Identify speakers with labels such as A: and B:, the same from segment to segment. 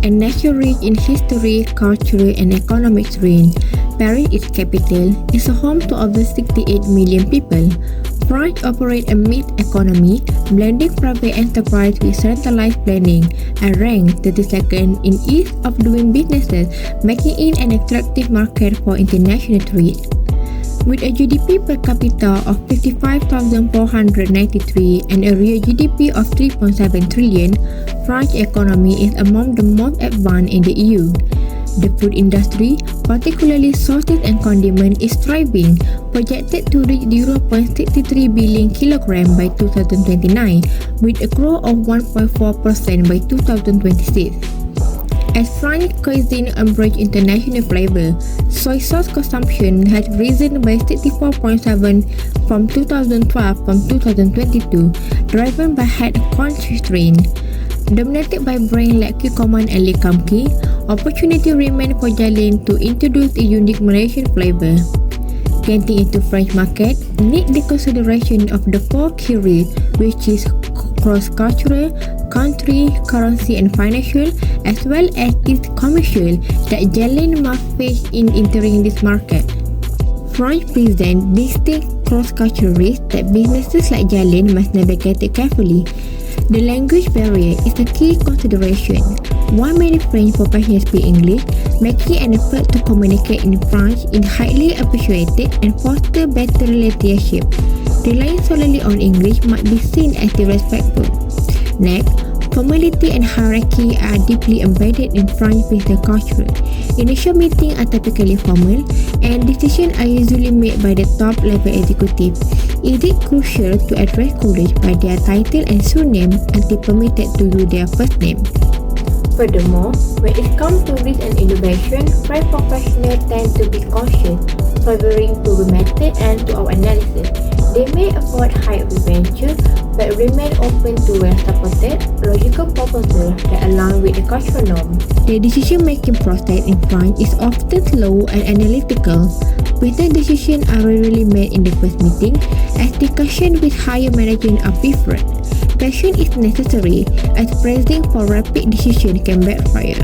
A: A nation rich in history, culture, and economic strength, Paris, its capital, is a home to over 68 million people. France operates a mixed economy, blending private enterprise with centralized planning, and ranks 32nd in ease of doing businesses, making it an attractive market for international trade. With a GDP per capita of 55,493 and a real GDP of 3.7 trillion, France's economy is among the most advanced in the EU. The food industry, particularly sauces and condiments, is thriving, projected to reach 0.63 billion kilograms by 2029, with a growth of 1.4% by 2026. As French cuisine embraces international flavor, soy sauce consumption has risen by 64.7% from 2012 from 2022, driven by head constraint. Dominated by brands like Kikoman and Likamki, opportunity remains for Jalen to introduce a unique Malaysian flavor. Getting into French market need the consideration of the four key risks, which is cross-cultural, country, currency, and financial, as well as its commercial, that Jalen must face in entering this market. France presents distinct cross-cultural risks that businesses like Jalen must navigate carefully. The language barrier is a key consideration. While many French professionals speak English, making an effort to communicate in French is highly appreciated and foster better relationship. Relying solely on English might be seen as disrespectful. Next, formality and hierarchy are deeply embedded in French business culture. Initial meetings are typically formal, and decisions are usually made by the top-level executive. It is crucial to address colleagues by their title and surname until permitted to use their first name. Furthermore, when it comes to risk and innovation, French professionals tend to be cautious, favoring proven method and to our analysis. They may avoid high venture, but remain open to well-supported, logical proposals that align with the cultural norm. The decision-making process in France is often slow and analytical. Business decisions are rarely made in the first meeting, as discussions with higher management are preferred. Patience is necessary, as pressing for rapid decisions can backfire.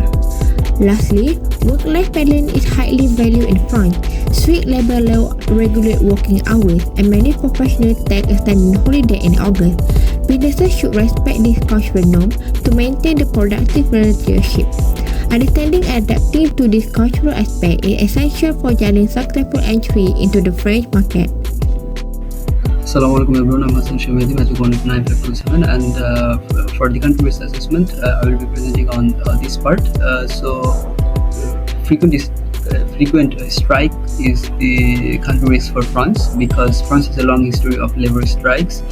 A: Lastly, work-life balance is highly valued in France. Strict labor law regulate working hours, and many professionals take a standing holiday in August. Businesses should respect this cultural norm to maintain the productive relationship. Understanding and adapting to this cultural aspect is essential for Jalen's successful entry into the French market.
B: Assalamualaikum everyone, I'm Hasan Mehedi, Magic 9547, and for the country-based assessment, I will be presenting on this part. Frequent strike is the country risk for France, because France has a long history of labor strikes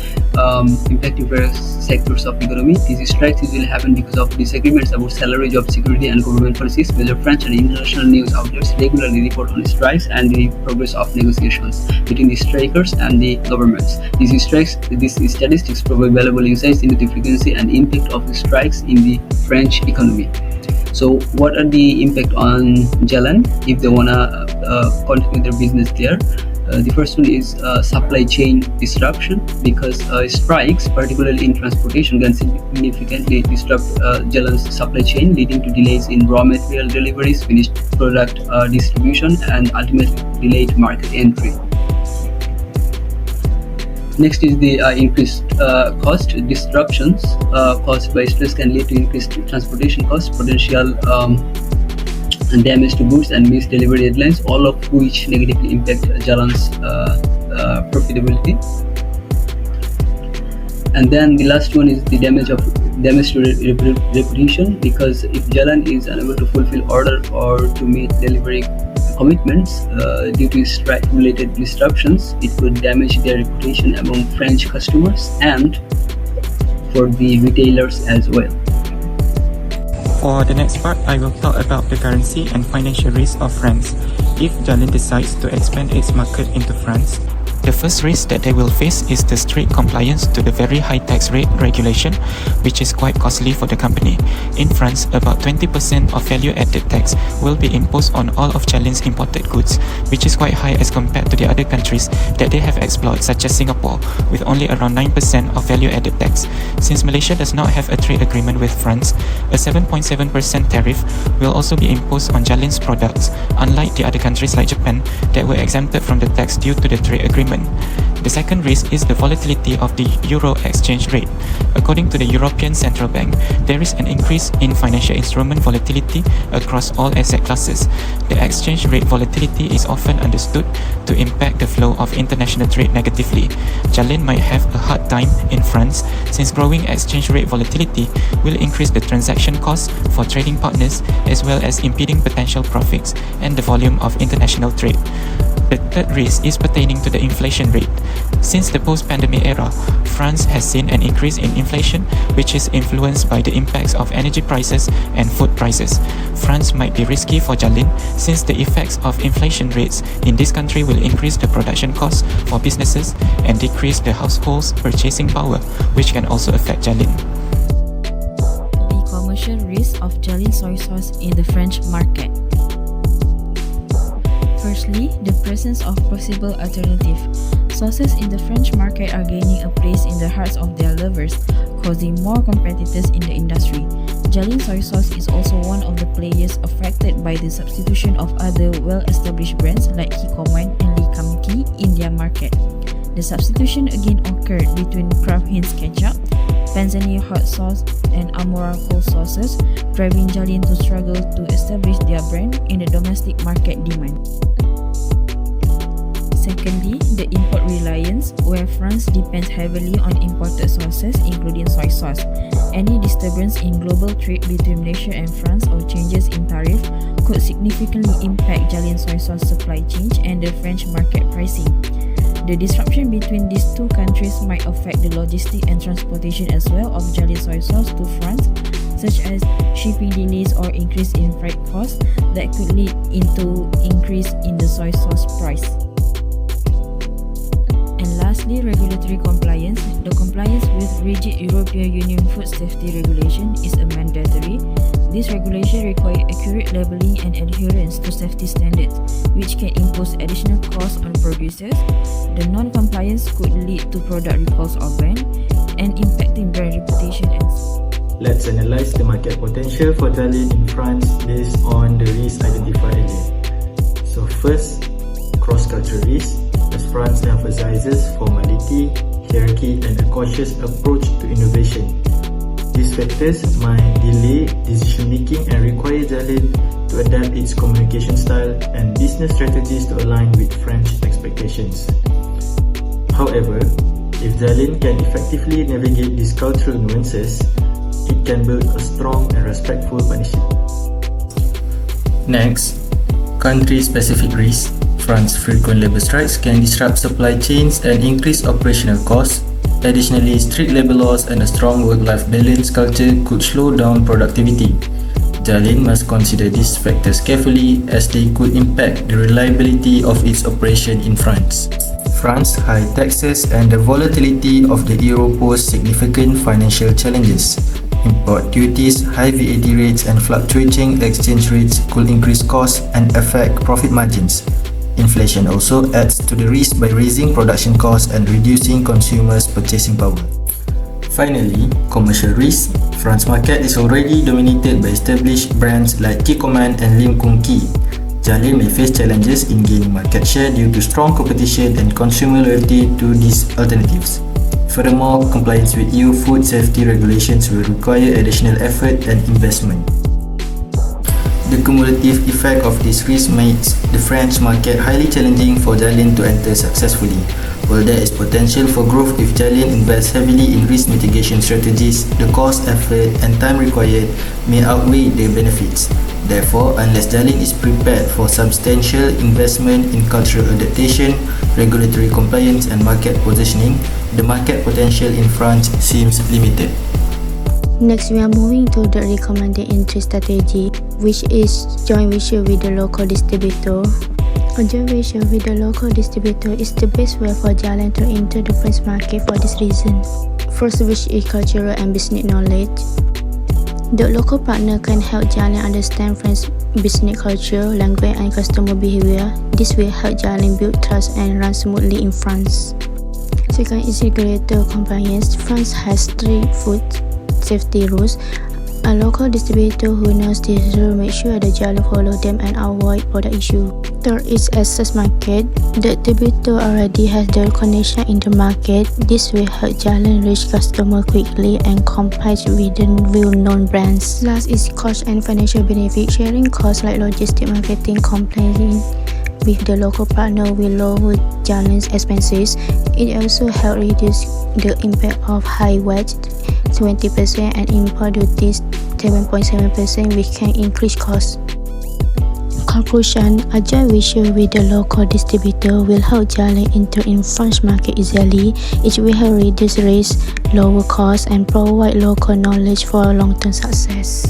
B: impacting various sectors of economy. These strikes usually happen because of disagreements about salary, job security, and government policies. Whether French and international news outlets regularly report on strikes and the progress of negotiations between the strikers and the governments. These statistics provide valuable insights into the frequency and impact of strikes in the French economy. So what are the impact on Jalan if they wanna continue their business there? The first one is supply chain disruption, because strikes, particularly in transportation, can significantly disrupt Jalan's supply chain, leading to delays in raw material deliveries, finished product distribution, and ultimately delayed market entry. Next is the increased cost. Disruptions caused by stress can lead to increased transportation costs, potential damage to goods, and missed delivery deadlines, all of which negatively impact Jalan's profitability. And then the last one is the damage to reputation, because if Jalan is unable to fulfill order or to meet delivery commitments due to strike-related disruptions, it could damage their reputation among French customers and for the retailers as well.
C: For the next part, I will talk about the currency and financial risk of France. If Jalen decides to expand its market into France, The first risk that they will face is the strict compliance to the very high tax rate regulation, which is quite costly for the company. In France, about 20% of value-added tax will be imposed on all of Jalin's imported goods, which is quite high as compared to the other countries that they have explored, such as Singapore, with only around 9% of value-added tax. Since Malaysia does not have a trade agreement with France, a 7.7% tariff will also be imposed on Jalin's products, unlike the other countries like Japan that were exempted from the tax due to the trade agreement. The second risk is the volatility of the euro exchange rate. According to the European Central Bank, there is an increase in financial instrument volatility across all asset classes. The exchange rate volatility is often understood to impact the flow of international trade negatively. Jalin might have a hard time in France since growing exchange rate volatility will increase the transaction costs for trading partners as well as impeding potential profits and the volume of international trade. The third risk is pertaining to the inflation rate. Since the post-pandemic era, France has seen an increase in inflation, which is influenced by the impacts of energy prices and food prices. France might be risky for Jalin since the effects of inflation rates in this country will increase the production costs for businesses and decrease the households' purchasing power, which can also affect Jalin.
D: The commercial risk of Jalin soy sauce in the French market. Firstly, the presence of possible alternative. Sauces in the French market are gaining a place in the hearts of their lovers, causing more competitors in the industry. Jalin soy sauce is also one of the players affected by the substitution of other well-established brands like Kikkoman and Lee Kam-ki in their market. The substitution again occurred between Kraft Heinz ketchup, Tanzania hot sauce, and Amora cold sauces, driving Jalin to struggle to establish their brand in the domestic market demand. Secondly, the import reliance, where France depends heavily on imported sauces, including soy sauce. Any disturbance in global trade between Malaysia and France or changes in tariff could significantly impact Jalin soy sauce supply chain and the French market pricing. The disruption between these two countries might affect the logistics and transportation as well of Jalin soy sauce to France, such as shipping delays or increase in freight costs that could lead into increase in the soy sauce price. And lastly, regulatory compliance. The compliance with rigid European Union food safety regulation is a mandatory. This regulation requires accurate labeling and adherence to safety standards, which can impose additional costs on producers. The non-compliance could lead to product recalls or ban and impacting brand reputation and
E: Let's analyze the market potential for Jalin in France based on the risks identified earlier. So first, cross-cultural risk, as France emphasizes formality, hierarchy and a cautious approach to innovation. These factors might delay decision-making and require Jalin to adapt its communication style and business strategies to align with French expectations. However, if Jalin can effectively navigate these cultural nuances, it can build a strong and respectful partnership.
F: Next, country-specific risks. France's frequent labour strikes can disrupt supply chains and increase operational costs. Additionally, strict labour laws and a strong work-life balance culture could slow down productivity. Jalin must consider these factors carefully as they could impact the reliability of its operation in France. France's high taxes and the volatility of the euro pose significant financial challenges. Import duties, high VAT rates and fluctuating exchange rates could increase costs and affect profit margins. Inflation also adds to the risk by raising production costs and reducing consumers' purchasing power. Finally, commercial risk. France's market is already dominated by established brands like Kikkoman and Lim Kung Ki. Jalin may face challenges in gaining market share due to strong competition and consumer loyalty to these alternatives. Furthermore, compliance with EU food safety regulations will require additional effort and investment. The cumulative effect of this risk makes the French market highly challenging for Jalin to enter successfully. While there is potential for growth if Jalin invests heavily in risk mitigation strategies, the cost, effort and time required may outweigh the benefits. Therefore, unless Jalin is prepared for substantial investment in cultural adaptation, regulatory compliance and market positioning, the market potential in France seems limited.
G: Next, we are moving to the recommended entry strategy, which is joint venture with the local distributor. A joint venture with the local distributor is the best way for Jalan to enter the French market for this reason. First, which is cultural and business knowledge. The local partner can help Jalan understand French business culture, language and customer behavior. This will help Jalan build trust and run smoothly in France. Second is greater compliance. France has strict food safety rules. A local distributor who knows these rules makes sure the Jalan follow them and avoid product issue. Third is access market. The distributor already has the connection in the market. This will help Jalan reach customer quickly and compete with the well-known brands. Last is cost and financial benefit. Sharing costs like logistic marketing, complying with the local partner will lower Jalan's expenses. It also helps reduce the impact of high wage 20% and import duties 7.7%, which can increase costs. Conclusion: a joint venture with the local distributor will help Jalan enter in French market easily. It will help reduce risk, lower costs, and provide local knowledge for long-term success.